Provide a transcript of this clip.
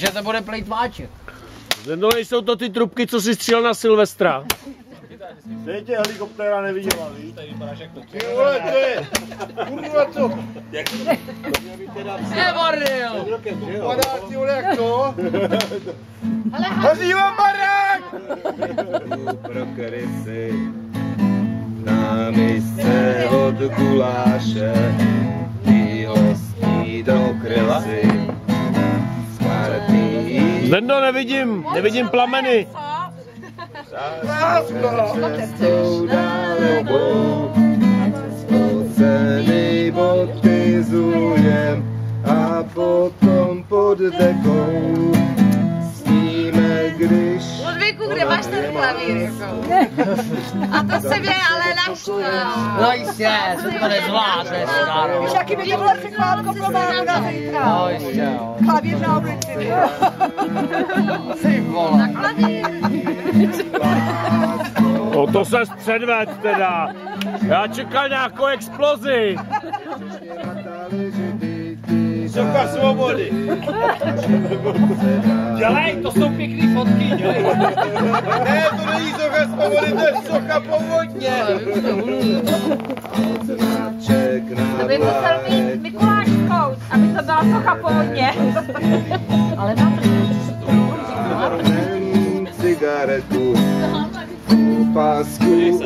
Že to bude plejtváček. Zendo, nejsou to ty trubky, co si střílel na Silvestra. Teď tě helikoptéra neviděla, víš? Tady vypadáš jak to. Ty vole, to je! Kurva co? Nevaril! Padá ty vole jak to? Hoří vám barák! Pro krysy na misce od guláše ty hostí do krysy. Zendo, nevidím plameny. Spocený botizujem a potom pod dekou sníme, když... Od věku, kde máš ten klavír, a to se mě ale naštval. No jistě, co to nezvládne, staro. Víš, jaký by to bylo překládko pro mámu na zítra? No jistě, jo. Klavír na ulici. Ty vole. No to ses předved teda. Já čekal nějakou explozi. Socha svobody. Dělej, to jsou pěkný fotky, dělej. Ne, to není socha svobody, to je socha povodně. To by musel mít Mikuláš Kous, aby to byla socha pohodně. Ale mám cigaretu, pásku